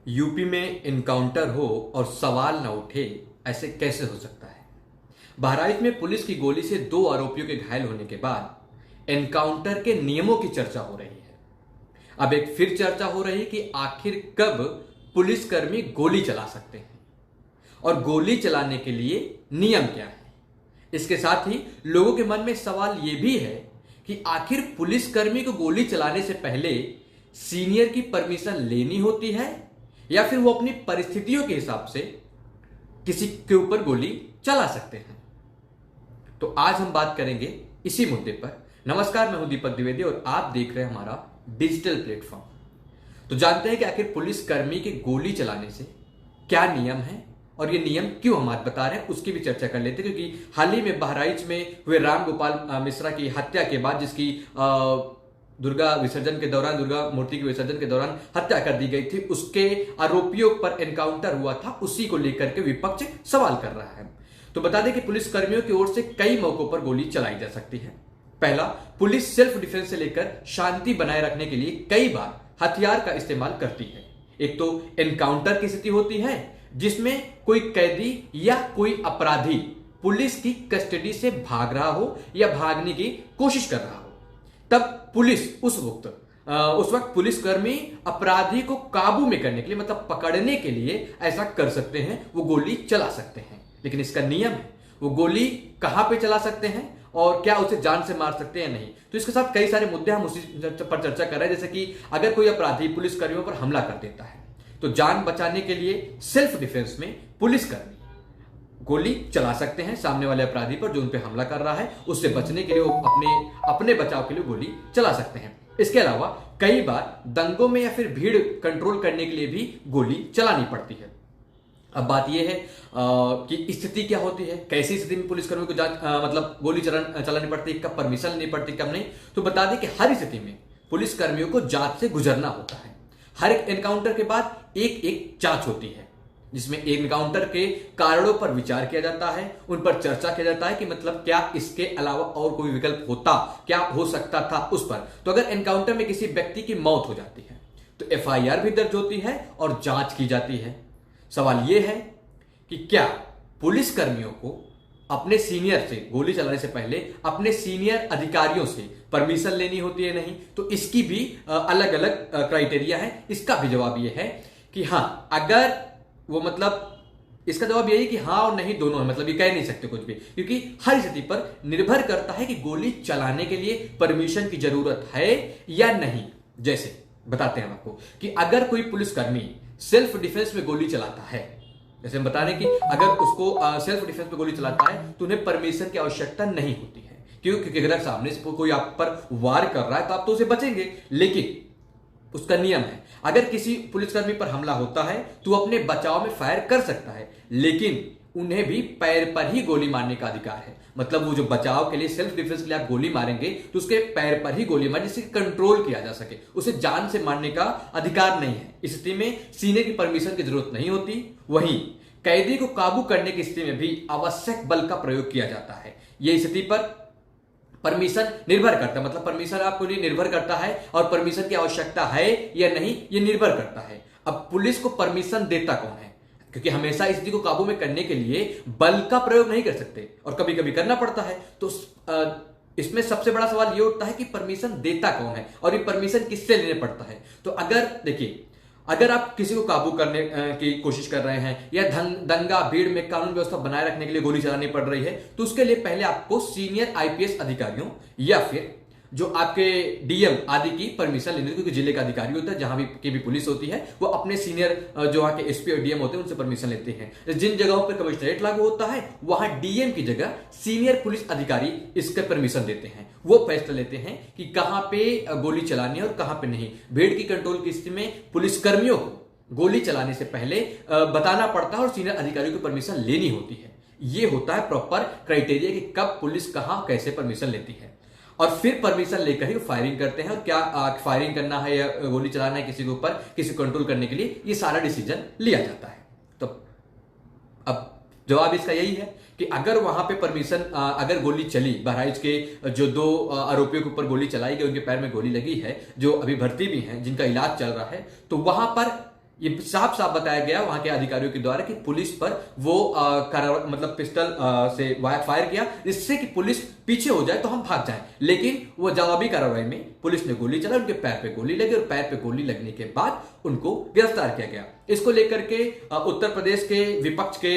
UP में encounter हो और सवाल न उठे, ऐसे कैसे हो सकता है। बहराइच में पुलिस की गोली से 2 आरोपियों के घायल होने के बाद एनकाउंटर के नियमों की चर्चा हो रही है। अब एक फिर चर्चा हो रही कि आखिर कब पुलिसकर्मी गोली चला सकते हैं और गोली चलाने के लिए नियम क्या है। इसके साथ ही लोगों के मन में सवाल यह भी है कि आखिर पुलिसकर्मी को गोली चलाने से पहले सीनियर की परमिशन लेनी होती है या फिर वो अपनी परिस्थितियों के हिसाब से किसी के ऊपर गोली चला सकते हैं। तो आज हम बात करेंगे इसी मुद्दे पर। नमस्कार, मैं हूं दीपक द्विवेदी और आप देख रहे हैं हमारा डिजिटल प्लेटफॉर्म। तो जानते हैं कि आखिर पुलिसकर्मी के गोली चलाने से क्या नियम है और ये नियम क्यों हम आज बता रहे हैं, उसकी भी चर्चा कर लेते हैं। क्योंकि हाल ही में बहराइच में हुए राम गोपाल मिश्रा की हत्या के बाद, जिसकी दुर्गा विसर्जन के दौरान, दुर्गा मूर्ति के विसर्जन के दौरान हत्या कर दी गई थी, उसके आरोपियों पर एनकाउंटर हुआ था, उसी को लेकर के विपक्ष सवाल कर रहा है। तो बता दें कि पुलिसकर्मियों की ओर से कई मौकों पर गोली चलाई जा सकती है। पहला, पुलिस सेल्फ डिफेंस से लेकर शांति बनाए रखने के लिए कई बार हथियार का इस्तेमाल करती है। एक तो एनकाउंटर की स्थिति होती है जिसमें कोई कैदी या कोई अपराधी पुलिस की कस्टडी से भाग रहा हो या भागने की कोशिश कर रहा हो, तब पुलिस उस वक्त पुलिसकर्मी अपराधी को काबू में करने के लिए, मतलब पकड़ने के लिए ऐसा कर सकते हैं, वो गोली चला सकते हैं। लेकिन इसका नियम है, वो गोली कहां पे चला सकते हैं और क्या उसे जान से मार सकते हैं या नहीं। तो इसके साथ कई सारे मुद्दे हम उसी पर चर्चा कर रहे हैं। जैसे कि अगर कोई अपराधी पुलिसकर्मियों पर हमला कर देता है तो जान बचाने के लिए सेल्फ डिफेंस में पुलिसकर्मी गोली चला सकते हैं सामने वाले अपराधी पर जो उन पर हमला कर रहा है, उससे बचने के लिए वो अपने बचाव के लिए गोली चला सकते हैं। इसके अलावा कई बार दंगों में या फिर भीड़ कंट्रोल करने के लिए भी गोली चलानी पड़ती है। अब बात यह है कि स्थिति क्या होती है, कैसी स्थिति में पुलिसकर्मियों को मतलब गोली चलानी पड़ती है, कब परमिशन लेनी पड़ती है, कब नहीं। तो बता दें कि हर स्थिति में पुलिसकर्मियों को जांच से गुजरना होता है। हर एक एनकाउंटर के बाद एक एक जांच होती है जिसमें एनकाउंटर के कारणों पर विचार किया जाता है, उन पर चर्चा किया जाता है कि मतलब क्या इसके अलावा और कोई विकल्प होता, क्या हो सकता था उस पर। तो अगर एनकाउंटर में किसी व्यक्ति की मौत हो जाती है तो एफआईआर भी दर्ज होती है और जांच की जाती है। सवाल यह है कि क्या पुलिसकर्मियों को अपने सीनियर से गोली चलाने से पहले अपने सीनियर अधिकारियों से परमिशन लेनी होती है, नहीं। तो इसकी भी अलग अलग क्राइटेरिया है। इसका भी जवाब यह है कि हां, अगर वो मतलब इसका जवाब यही कि हां और नहीं दोनों है, मतलब ये कह नहीं सकते कुछ भी, क्योंकि हर स्थिति पर निर्भर करता है कि गोली चलाने के लिए परमिशन की जरूरत है या नहीं। जैसे बताते हैं आपको कि अगर कोई पुलिसकर्मी सेल्फ डिफेंस में गोली चलाता है, जैसे हम बता रहे हैं कि अगर उसको सेल्फ डिफेंस में गोली चलाता है तो उन्हें परमिशन की आवश्यकता नहीं होती है। क्यों? क्योंकि अगर सामने से कोई आप पर वार कर रहा है तो आप तो उसे बचेंगे, लेकिन उसका नियम है, अगर किसी पुलिसकर्मी पर हमला होता है तो अपने बचाव में फायर कर सकता है, लेकिन उन्हें भी पैर पर ही गोली मारने का अधिकार है। मतलब वो जो बचाव के लिए, सेल्फ डिफेंस के लिए आप गोली मारेंगे तो उसके पैर पर ही गोली मारें, जिससे कंट्रोल किया जा सके, उसे जान से मारने का अधिकार नहीं है। इस स्थिति में सीनियर की परमिशन की जरूरत नहीं होती। वहीं कैदी को काबू करने की स्थिति में भी आवश्यक बल का प्रयोग किया जाता है। यह स्थिति पर परमिशन निर्भर करता है, मतलब परमिशन आपको लिए निर्भर करता है और परमिशन की आवश्यकता है या नहीं, यह निर्भर करता है। अब पुलिस को परमिशन देता कौन है? क्योंकि हमेशा स्थिति को काबू में करने के लिए बल का प्रयोग नहीं कर सकते और कभी कभी करना पड़ता है। तो इसमें सबसे बड़ा सवाल यह उठता है कि परमिशन देता कौन है और ये परमिशन किससे लेने पड़ता है। तो अगर देखिए, अगर आप किसी को काबू करने की कोशिश कर रहे हैं या दंगा भीड़ में कानून व्यवस्था बनाए रखने के लिए गोली चलानी पड़ रही है, तो उसके लिए पहले आपको सीनियर आईपीएस अधिकारियों या फिर जो आपके डीएम आदि की परमिशन लेनी होती है। क्योंकि जिले का अधिकारी होता है, जहां भी की भी पुलिस होती है, वो अपने सीनियर जो वहां के एसपी और डीएम होते हैं उनसे परमिशन लेते हैं। जिन जगहों पर कमिश्नरेट लागू होता है वहां डीएम की जगह सीनियर पुलिस अधिकारी इसके परमिशन देते हैं। वो फैसला लेते हैं कि कहां पे गोली चलानी है और कहां पे नहीं। भीड़ की कंट्रोल की स्थिति में पुलिसकर्मियों को गोली चलाने से पहले बताना पड़ता है और सीनियर अधिकारियों की परमिशन लेनी होती है। यह होता है प्रॉपर क्राइटेरिया कि कब पुलिस कहां कैसे परमिशन लेती है, और फिर परमिशन लेकर ही फायरिंग करते हैं। और क्या फायरिंग करना है या गोली चलाना है किसी के ऊपर, किसी को कंट्रोल करने के लिए, ये सारा डिसीजन लिया जाता है। तो अब जवाब इसका यही है कि अगर वहां पे परमिशन, अगर गोली चली, बहराइच के जो 2 आरोपियों के ऊपर गोली चलाई गई, उनके पैर में गोली लगी है, जो अभी भर्ती भी हैं, जिनका इलाज चल रहा है, तो वहां पर ये साफ साफ बताया गया वहां के अधिकारियों के द्वारा कि पुलिस पर वो मतलब पिस्टल से फायर किया जिससे कि पुलिस पीछे हो जाए तो हम भाग जाएं, लेकिन वो जवाबी कार्रवाई में पुलिस ने गोली चलाई, उनके पैर पे गोली लगी और पैर पे गोली लगने के बाद उनको गिरफ्तार किया गया। इसको लेकर के उत्तर प्रदेश के विपक्ष के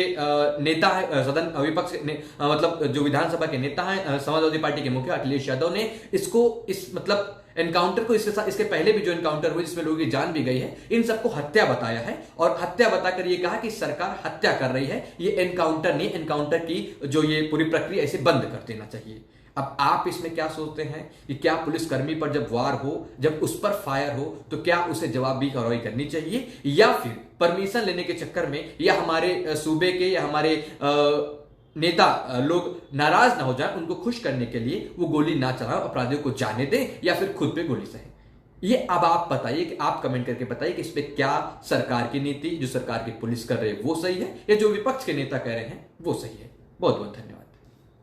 नेता है, सदन विपक्ष मतलब जो विधानसभा के नेता हैं, समाजवादी पार्टी के मुखिया अखिलेश यादव ने इसको इस मतलब एनकाउंटर को इसके पहले भी जो एनकाउंटर हुई जिसमें लोगों की जान भी गई है, इन सबको हत्या बताया है और हत्या बताकर ये कहा कि सरकार हत्या कर रही है, ये एनकाउंटर नहीं, एनकाउंटर की जो ये पूरी प्रक्रिया इसे बंद कर देना चाहिए। अब आप इसमें क्या सोचते हैं कि क्या पुलिसकर्मी पर जब वार हो, जब उस पर फायर हो, तो क्या उसे जवाबी कार्रवाई करनी चाहिए, या फिर परमिशन लेने के चक्कर में या हमारे सूबे के या हमारे नेता लोग नाराज ना हो जाए, उनको खुश करने के लिए वो गोली ना चलाओ, अपराधियों को जाने दें या फिर खुद पे गोली सहे? ये अब आप बताइए, कि आप कमेंट करके बताइए कि इस पे क्या सरकार की नीति, जो सरकार की पुलिस कर रहे हैं वो सही है, या जो विपक्ष के नेता कह रहे हैं वो सही है। बहुत बहुत धन्यवाद।